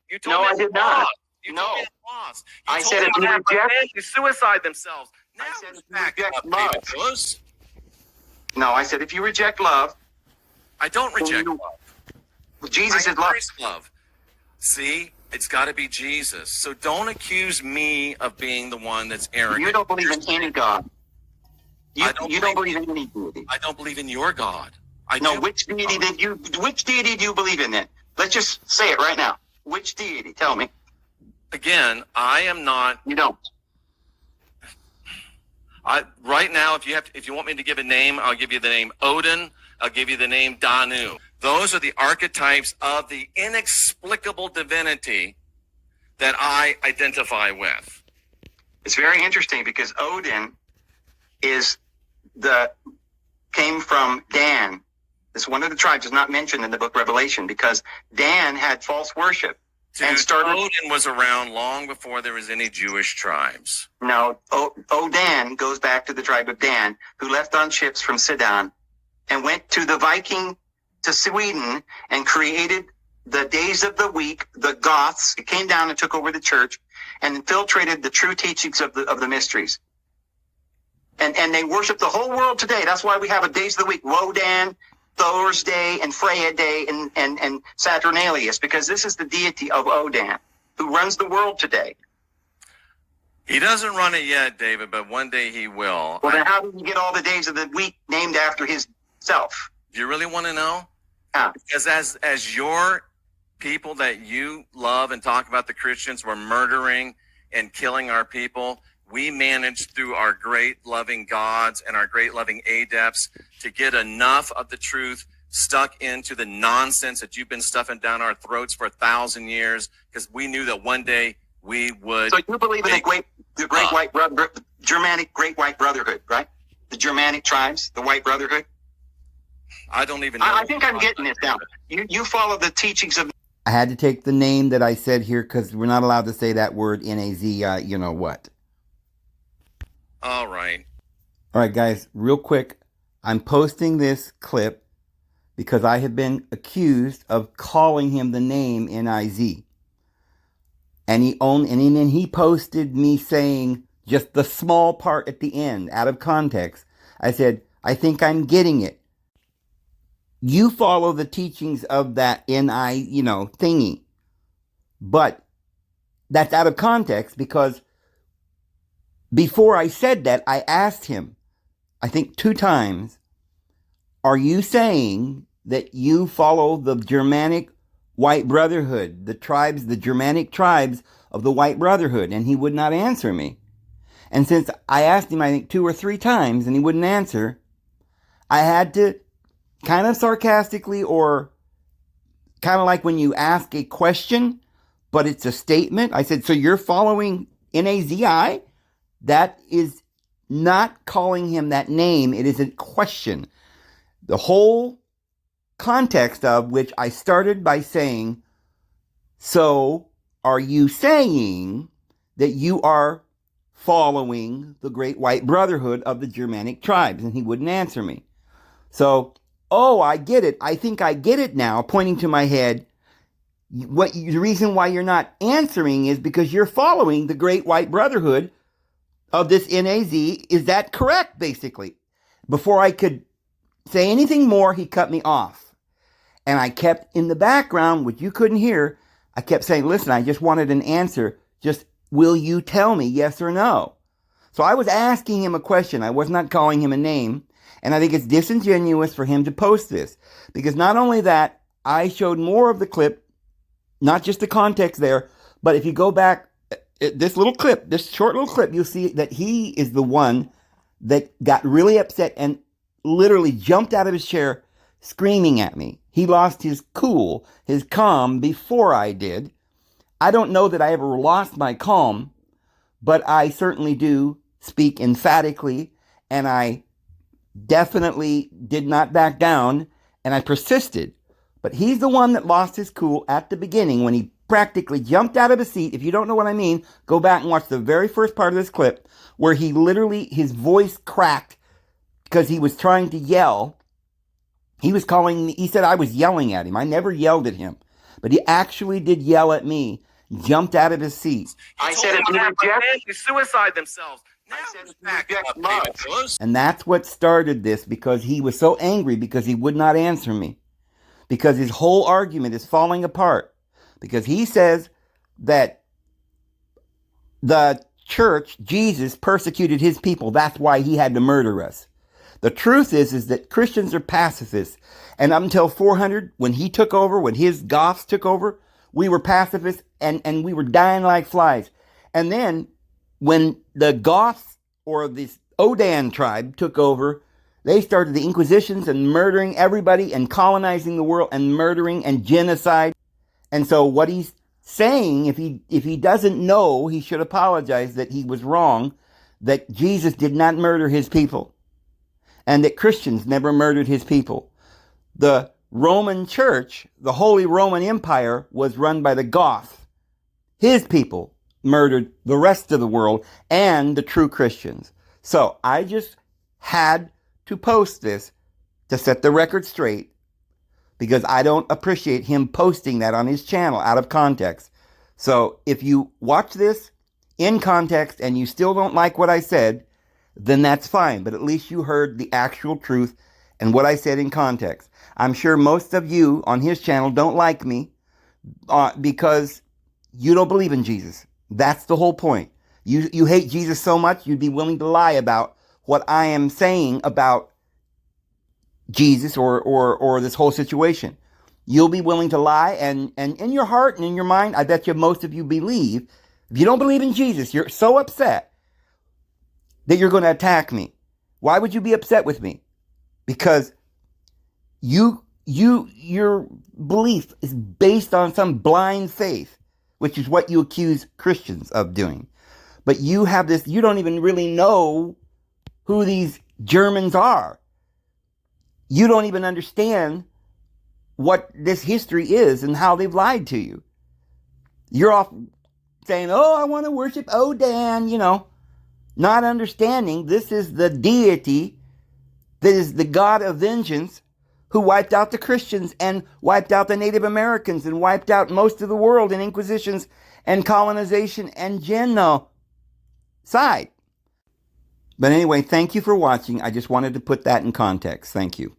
You told No, me I did not. You No. told me it's lost. I said if you reject, they suicide themselves. Now I said if you back reject up, love. David Lewis. No, I said if you reject love, I don't reject love. Jesus I is love. embrace love. See, it's got to be Jesus. So don't accuse me of being the one that's arrogant. You don't believe in any God. You don't believe in any deity. I don't believe in your God. Which deity do you believe in then? Let's just say it right now. Which deity? Tell me. Again, I am not. You don't. Right now, if you want me to give a name, I'll give you the name Odin. I'll give you the name Danu. Those are the archetypes of the inexplicable divinity that I identify with. It's very interesting because Odin came from Dan. This one of the tribes is not mentioned in the book Revelation because Dan had false worship. Dude, Odin was around long before there was any Jewish tribes. No, Odin goes back to the tribe of Dan, who left on ships from Sidon and went to to Sweden and created the days of the week, the Goths. It came down and took over the church and infiltrated the true teachings of the mysteries. And they worship the whole world today. That's why we have a days of the week, Wodan, Thor's Day, and Freya Day, and Saturnalius, because this is the deity of Odin, who runs the world today. He doesn't run it yet, David, but one day he will. Well, then how did he get all the days of the week named after himself? Do you really want to know? Yeah. Because as your people that you love and talk about, the Christians, were murdering and killing our people, we managed through our great loving gods and our great loving adepts to get enough of the truth stuck into the nonsense that you've been stuffing down our throats for 1,000 years, because we knew that one day we would. So you believe in the great white brother, Germanic great white brotherhood, right? The Germanic tribes, the white brotherhood. I don't even know. I think I'm getting this now. You follow the teachings of. I had to take the name that I said here because we're not allowed to say that word, N-A-Z, you know what. All right. All right, guys, real quick. I'm posting this clip because I have been accused of calling him the name N-I-Z. And then he posted me saying just the small part at the end, out of context. I said, I think I'm getting it. You follow the teachings of that thingy. But that's out of context because before I said that, I asked him, I think 2 times, are you saying that you follow the Germanic White Brotherhood, the Germanic tribes of the White Brotherhood? And he would not answer me. And since I asked him, I think 2 or 3 times, and he wouldn't answer, I had to kind of sarcastically, or kind of like when you ask a question, but it's a statement. I said, so you're following N-A-Z-I? That is not calling him that name. It is a question. The whole context of which I started by saying, so are you saying that you are following the Great White Brotherhood of the Germanic tribes? And he wouldn't answer me. So, I get it. I think I get it now, pointing to my head. The reason why you're not answering is because you're following the Great White Brotherhood of this N-A-Z. Is that correct, basically? Before I could say anything more, he cut me off. And I kept in the background, which you couldn't hear, I kept saying, listen, I just wanted an answer. Just, will you tell me yes or no? So I was asking him a question. I was not calling him a name. And I think it's disingenuous for him to post this. Because not only that, I showed more of the clip, not just the context there, but if you go back, this short little clip, you'll see that he is the one that got really upset and literally jumped out of his chair screaming at me. He lost his cool, his calm before I did. I don't know that I ever lost my calm, but I certainly do speak emphatically, and I definitely did not back down, and I persisted. But he's the one that lost his cool at the beginning when he practically jumped out of his seat. If you don't know what I mean, go back and watch the very first part of this clip where he literally, his voice cracked because he was trying to yell. He said I was yelling at him. I never yelled at him. but he actually did yell at me, jumped out of his seat. I said if you reject, they suicide themselves. Now I said if you back reject up, love. David Lewis. And that's what started this, because he was so angry because he would not answer me. Because his whole argument is falling apart. Because he says that the church, Jesus, persecuted his people. That's why he had to murder us. The truth is that Christians are pacifists. And up until 400, when he took over, when his Goths took over, we were pacifists and we were dying like flies. And then when the Goths or this Odan tribe took over, they started the Inquisitions and murdering everybody and colonizing the world and murdering and genocide. And so what he's saying, if he doesn't know, he should apologize that he was wrong, that Jesus did not murder his people, and that Christians never murdered his people. The Roman Church, the Holy Roman Empire, was run by the Goths. His people murdered the rest of the world and the true Christians. So I just had to post this to set the record straight, because I don't appreciate him posting that on his channel out of context. So if you watch this in context and you still don't like what I said, then that's fine. But at least you heard the actual truth and what I said in context. I'm sure most of you on his channel don't like me because you don't believe in Jesus. That's the whole point. You hate Jesus so much, you'd be willing to lie about what I am saying about Jesus or this whole situation. You'll be willing to lie, and in your heart and in your mind, I bet you most of you believe, if you don't believe in Jesus, you're so upset that you're going to attack me. Why would you be upset with me? Because your belief is based on some blind faith, which is what you accuse Christians of doing. But you have this, you don't even really know who these Germans are. You don't even understand what this history is and how they've lied to you. You're off saying, oh, I want to worship Odan, not understanding this is the deity that is the God of vengeance, who wiped out the Christians and wiped out the Native Americans and wiped out most of the world in inquisitions and colonization and genocide. But anyway, thank you for watching. I just wanted to put that in context. Thank you.